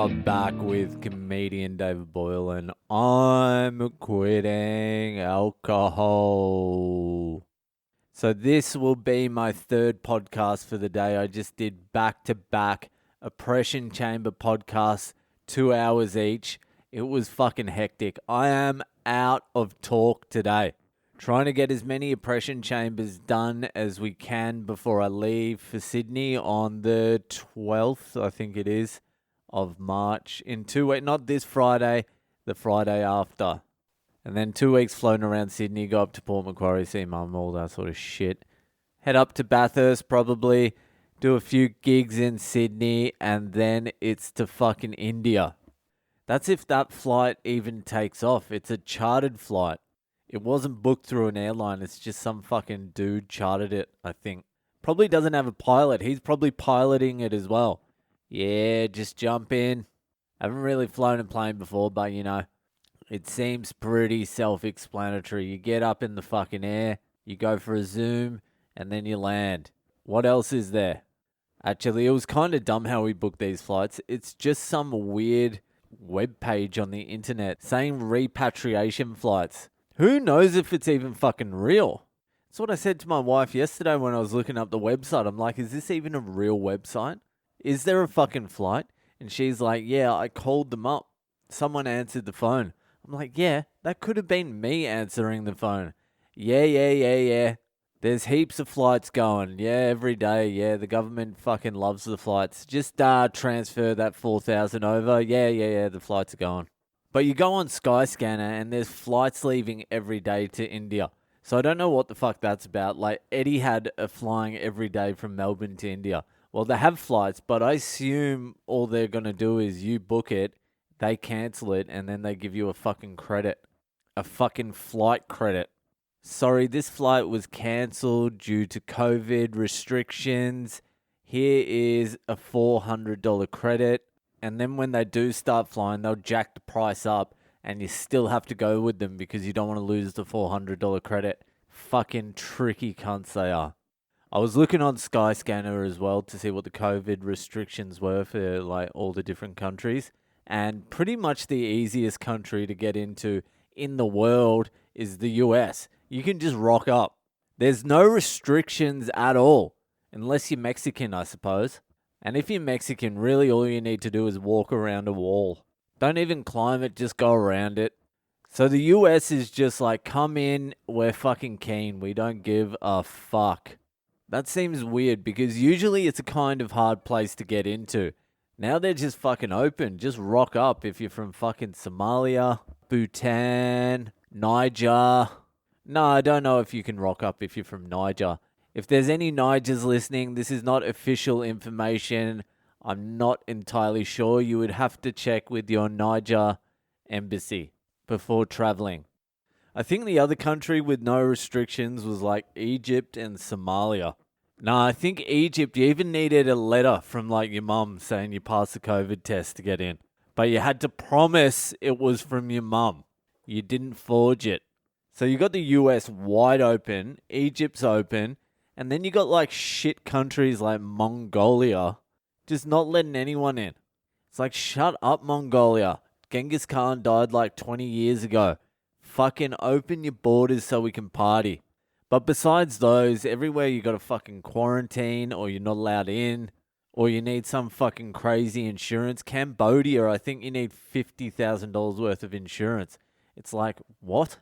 I'm back with comedian David Boyle, and I'm quitting alcohol. So this will be my third podcast for the day. I just did back-to-back oppression chamber podcasts, 2 hours each. It was fucking hectic. I am out of talk today. Trying to get as many oppression chambers done as we can before I leave for Sydney on the 12th, I think it is, of March. In 2 weeks, not this Friday, the Friday after. And then 2 weeks floating around Sydney, go up to Port Macquarie, see mum, all that sort of shit. Head up to Bathurst probably, do a few gigs in Sydney, and then it's to fucking India. That's if that flight even takes off. It's a chartered flight. It wasn't booked through an airline. It's just some fucking dude chartered it, I think. Probably doesn't have a pilot. He's probably piloting it as well. Yeah, just jump in. Haven't really flown a plane before, but you know, it seems pretty self-explanatory. You get up in the fucking air, you go for a zoom, and then you land. What else is there? Actually, it was kind of dumb how we booked these flights. It's just some weird web page on the internet saying repatriation flights. Who knows if it's even fucking real? That's what I said to my wife yesterday when I was looking up the website. I'm like, is this even a real website? Is there a fucking flight? And she's like, yeah, I called them up. Someone answered the phone. I'm like, yeah, that could have been me answering the phone. Yeah. There's heaps of flights going. Yeah, every day. Yeah, the government fucking loves the flights. Just transfer that 4,000 over. Yeah, the flights are going. But you go on Skyscanner and there's flights leaving every day to India. So I don't know what the fuck that's about. Like, Eddie had a flying every day from Melbourne to India. Well, they have flights, but I assume all they're going to do is you book it, they cancel it, and then they give you a fucking credit. A fucking flight credit. Sorry, this flight was cancelled due to COVID restrictions. Here is a $400 credit. And then when they do start flying, they'll jack the price up and you still have to go with them because you don't want to lose the $400 credit. Fucking tricky cunts they are. I was looking on Skyscanner as well to see what the COVID restrictions were for like all the different countries. And pretty much the easiest country to get into in the world is the US. You can just rock up. There's no restrictions at all. Unless you're Mexican, I suppose. And if you're Mexican, really all you need to do is walk around a wall. Don't even climb it, just go around it. So the US is just like, come in, we're fucking keen. We don't give a fuck. That seems weird because usually it's a kind of hard place to get into. Now they're just fucking open. Just rock up if you're from fucking Somalia, Bhutan, Niger. No, I don't know if you can rock up if you're from Niger. If there's any Nigers listening, this is not official information. I'm not entirely sure. You would have to check with your Niger embassy before traveling. I think the other country with no restrictions was like Egypt and Somalia. No, I think Egypt, you even needed a letter from like your mum saying you passed the COVID test to get in. But you had to promise it was from your mum. You didn't forge it. So you got the US wide open, Egypt's open, and then you got like shit countries like Mongolia just not letting anyone in. It's like, shut up, Mongolia. Genghis Khan died like 20 years ago. Fucking open your borders so we can party. But besides those, everywhere you got to fucking quarantine or you're not allowed in or you need some fucking crazy insurance. Cambodia, I think you need $50,000 worth of insurance. It's like, what?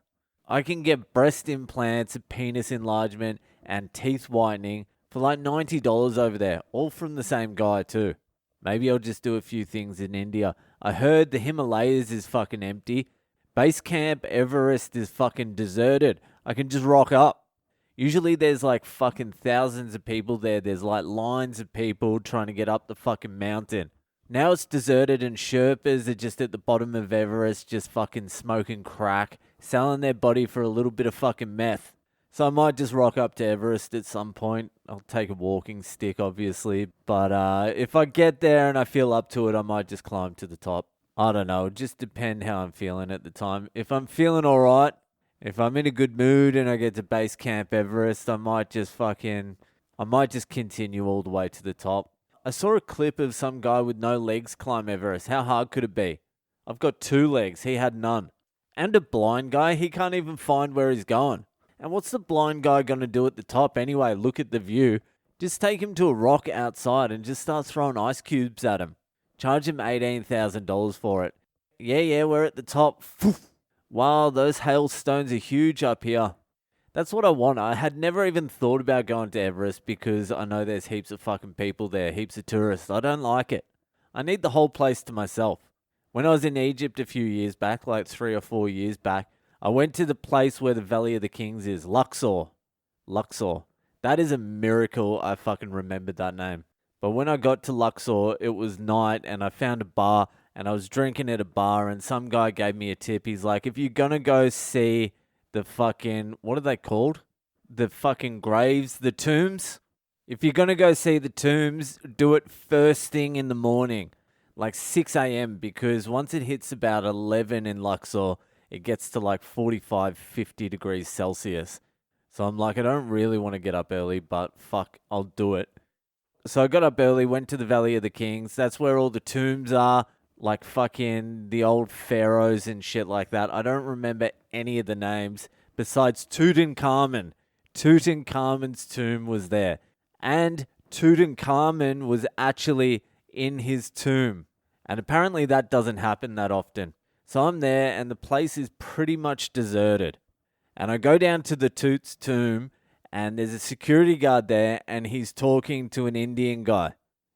I can get breast implants, penis enlargement, and teeth whitening for like $90 over there, all from the same guy too. Maybe I'll just do a few things in India. I heard the Himalayas is fucking empty. Base camp Everest is fucking deserted. I can just rock up. Usually there's like fucking thousands of people there. There's like lines of people trying to get up the fucking mountain. Now it's deserted and Sherpas are just at the bottom of Everest just fucking smoking crack, selling their body for a little bit of fucking meth. So I might just rock up to Everest at some point. I'll take a walking stick, obviously. But if I get there and I feel up to it, I might just climb to the top. I don't know. It just depends how I'm feeling at the time. If I'm feeling all right, if I'm in a good mood and I get to base camp Everest, I might just continue all the way to the top. I saw a clip of some guy with no legs climb Everest. How hard could it be? I've got 2 legs. He had none. And a blind guy, he can't even find where he's going. And what's the blind guy going to do at the top anyway? Look at the view. Just take him to a rock outside and just start throwing ice cubes at him. Charge him $18,000 for it. Yeah, we're at the top. Wow, those hailstones are huge up here. That's what I want. I had never even thought about going to Everest because I know there's heaps of fucking people there, heaps of tourists. I don't like it. I need the whole place to myself. When I was in Egypt a few years back, like 3 or 4 years back, I went to the place where the Valley of the Kings is, Luxor. That is a miracle I fucking remembered that name. But when I got to Luxor, it was night and I found a bar and I was drinking at a bar and some guy gave me a tip. He's like, if you're going to go see the fucking, what are they called? The fucking graves, the tombs. If you're going to go see the tombs, do it first thing in the morning, like 6 a.m. because once it hits about 11 in Luxor, it gets to like 45, 50 degrees Celsius. So I'm like, I don't really want to get up early, but fuck, I'll do it. So I got up early, went to the Valley of the Kings. That's where all the tombs are, like fucking the old pharaohs and shit like that. I don't remember any of the names besides Tutankhamun. Tutankhamun's tomb was there. And Tutankhamun was actually in his tomb. And apparently that doesn't happen that often. So I'm there and the place is pretty much deserted. And I go down to the Toot's tomb and there's a security guard there and he's talking to an Indian guy.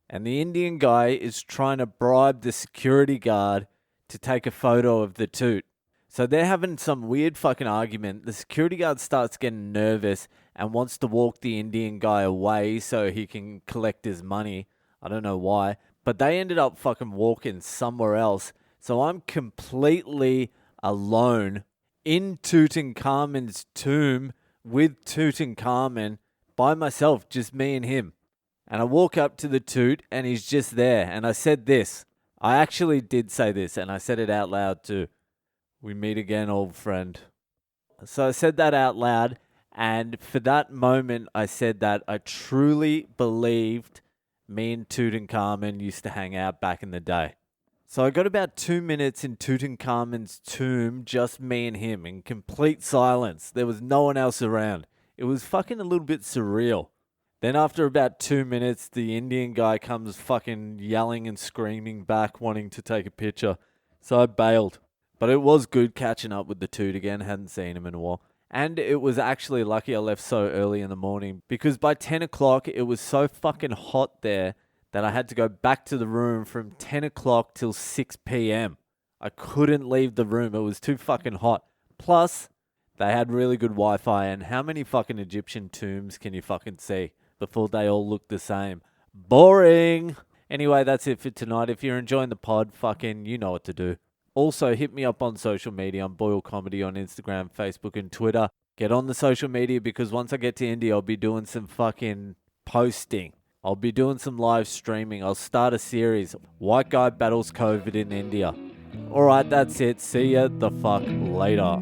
And the Indian guy is trying to bribe the security guard to take a photo of the Toot. So they're having some weird fucking argument. The security guard starts getting nervous and wants to walk the Indian guy away so he can collect his money. I don't know why. But they ended up fucking walking somewhere else. So I'm completely alone in Tutankhamun's tomb with Tutankhamun by myself, just me and him. And I walk up to the Toot and he's just there. And I said this. I actually did say this and I said it out loud too. We meet again, old friend. So I said that out loud. And for that moment, I said that I truly believed me and Tutankhamun used to hang out back in the day. So I got about 2 minutes in Tutankhamun's tomb, just me and him, in complete silence. There was no one else around. It was fucking a little bit surreal. Then after about 2 minutes, the Indian guy comes fucking yelling and screaming back, wanting to take a picture. So I bailed. But it was good catching up with the Toot again. Hadn't seen him in a while. And it was actually lucky I left so early in the morning because by 10 o'clock, it was so fucking hot there that I had to go back to the room from 10 o'clock till 6 p.m. I couldn't leave the room. It was too fucking hot. Plus, they had really good Wi-Fi. And how many fucking Egyptian tombs can you fucking see before they all look the same? Boring. Anyway, that's it for tonight. If you're enjoying the pod, fucking, you know what to do. Also, hit me up on social media. I'm Boyle Comedy on Instagram, Facebook, and Twitter. Get on the social media because once I get to India, I'll be doing some fucking posting. I'll be doing some live streaming. I'll start a series. White guy battles COVID in India. Alright, that's it. See ya the fuck later.